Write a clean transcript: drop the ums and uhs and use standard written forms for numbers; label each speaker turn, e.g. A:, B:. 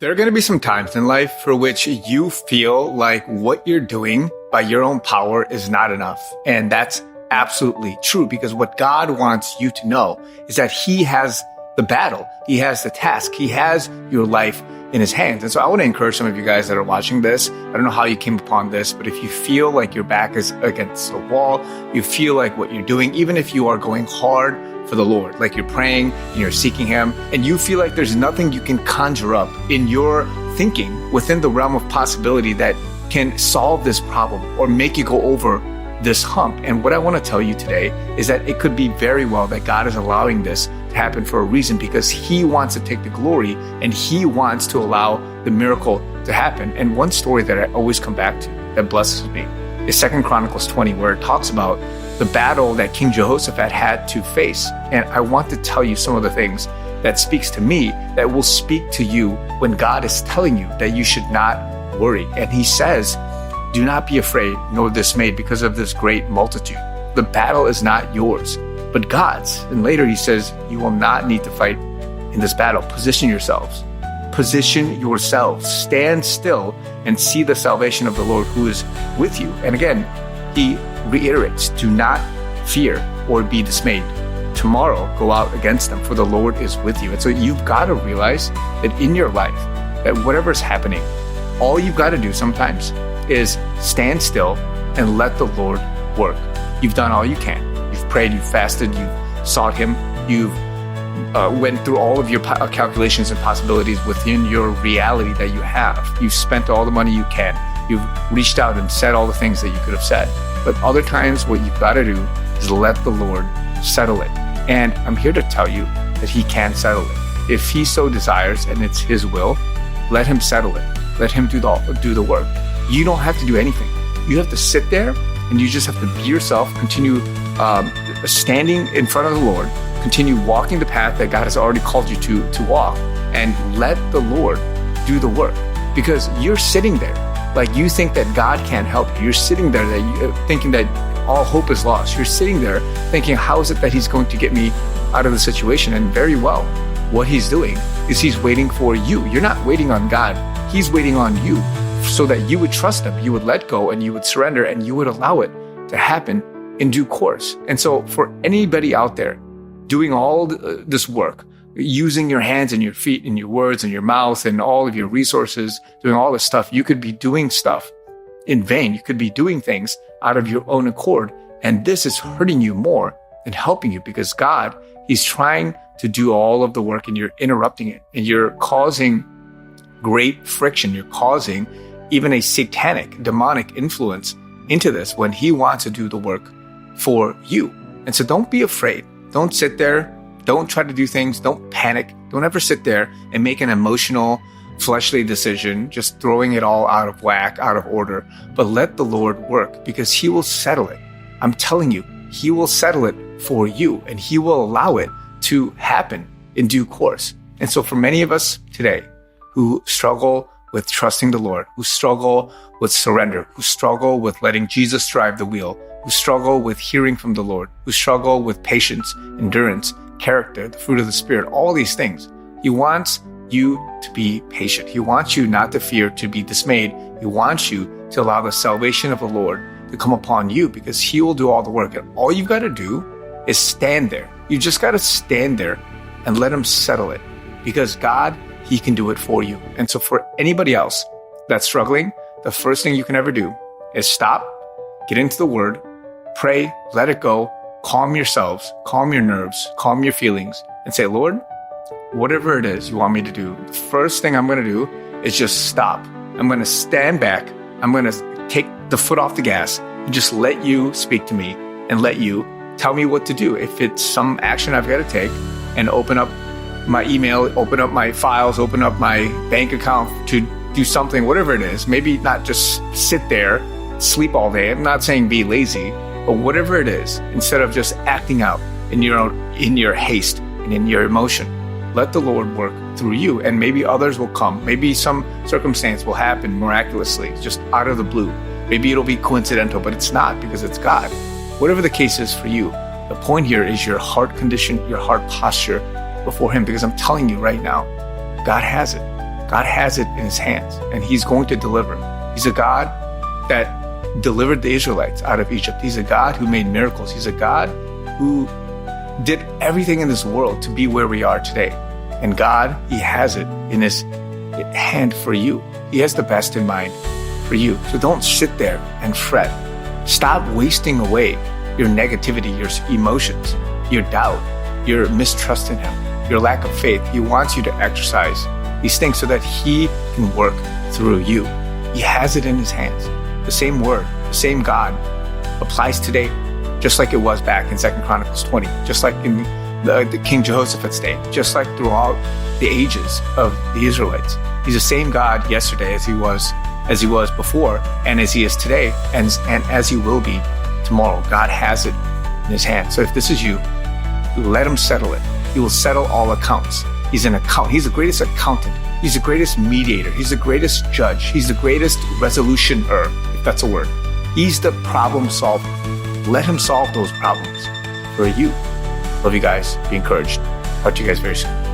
A: There are going to be some times in life for which you feel like what you're doing by your own power is not enough. And that's absolutely true, because what God wants you to know is that He has the battle. He has the task. He has your life in His hands. And so I want to encourage some of you guys that are watching this. I don't know how you came upon this, but if you feel like your back is against the wall, you feel like what you're doing, even if you are going hard for the Lord, like you're praying and you're seeking Him, and you feel like there's nothing you can conjure up in your thinking within the realm of possibility that can solve this problem or make you go over this hump. And what I want to tell you today is that it could be very well that God is allowing this to happen for a reason, because He wants to take the glory and He wants to allow the miracle to happen. And one story that I always come back to that blesses me is 2 Chronicles 20, where it talks about the battle that King Jehoshaphat had to face. And I want to tell you some of the things that speaks to me that will speak to you when God is telling you that you should not worry. And He says, do not be afraid nor dismayed because of this great multitude. The battle is not yours, but God's. And later He says, you will not need to fight in this battle. Position yourselves. Position yourselves. Stand still and see the salvation of the Lord who is with you. And again, He reiterates, do not fear or be dismayed. Tomorrow, go out against them, for the Lord is with you. And so you've got to realize that in your life, that whatever's happening, all you've got to do sometimes is stand still and let the Lord work. You've done all you can. You've prayed, you've fasted, you've sought Him, you've went through all of your calculations and possibilities within your reality that you have. You've spent all the money you can. You've reached out and said all the things that you could have said. But other times, what you've got to do is let the Lord settle it. And I'm here to tell you that He can settle it. If He so desires and it's His will, let Him settle it. Let Him do the work. You don't have to do anything. You have to sit there and you just have to be yourself, continue standing in front of the Lord, continue walking the path that God has already called you to walk, and let the Lord do the work. Because you're sitting there like you think that God can't help you. You're sitting there thinking that all hope is lost. You're sitting there thinking, how is it that He's going to get me out of the situation? And very well, what He's doing is He's waiting for you. You're not waiting on God. He's waiting on you so that you would trust Him, you would let go, and you would surrender, and you would allow it to happen in due course. And so for anybody out there doing all this work, using your hands and your feet and your words and your mouth and all of your resources, doing all this stuff, you could be doing stuff in vain. You could be doing things out of your own accord. And this is hurting you more than helping you, because God, He's trying to do all of the work and you're interrupting it, and you're causing great friction. You're causing even a satanic, demonic influence into this when He wants to do the work for you. And so don't be afraid. Don't sit there. Don't try to do things. Don't panic. Don't ever sit there and make an emotional, fleshly decision, just throwing it all out of whack, out of order. But let the Lord work, because He will settle it. I'm telling you, He will settle it for you, and He will allow it to happen in due course. And so for many of us today who struggle with trusting the Lord, who struggle with surrender, who struggle with letting Jesus drive the wheel, who struggle with hearing from the Lord, who struggle with patience, endurance, character, the fruit of the Spirit, all these things, He wants you to be patient. He wants you not to fear, to be dismayed. He wants you to allow the salvation of the Lord to come upon you, because He will do all the work. And all you've got to do is stand there. You just got to stand there and let Him settle it, because God, He can do it for you. And so for anybody else that's struggling, the first thing you can ever do is stop, get into the Word, pray, let it go, calm yourselves, calm your nerves, calm your feelings, and say, Lord, whatever it is you want me to do, the first thing I'm going to do is just stop. I'm going to stand back. I'm going to take the foot off the gas and just let You speak to me and let You tell me what to do. If it's some action I've got to take, and open up my email, open up my files, open up my bank account to do something, whatever it is. Maybe not just sit there, sleep all day. I'm not saying be lazy, but whatever it is, instead of just acting out in your haste and in your emotion, let the Lord work through you, and maybe others will come. Maybe some circumstance will happen miraculously, just out of the blue. Maybe it'll be coincidental, but it's not, because it's God. Whatever the case is for you, the point here is your heart condition, your heart posture before Him, because I'm telling you right now, God has it. God has it in his hands, and he's going to deliver. He's a God that delivered the Israelites out of Egypt. He's a God who made miracles. He's a God who did everything in this world to be where we are today. And God, he has it in his hand for you. He has the best in mind for you. So don't sit there and fret. Stop wasting away your negativity, your emotions, your doubt, your mistrust in him, your lack of faith. He wants you to exercise these things so that he can work through you. He has it in his hands. The same word, the same God applies today, just like it was back in 2 Chronicles 20, just like in the King Jehoshaphat's day, just like throughout the ages of the Israelites. He's the same God yesterday as he was before, and as he is today, and as he will be tomorrow. God has it in his hand. So if this is you, let him settle it. He will settle all accounts. He's the greatest accountant. He's the greatest mediator. He's the greatest judge. He's the greatest resolutioner, if that's a word. He's the problem solver. Let him solve those problems for you. Love you guys. Be encouraged. Talk to you guys very soon.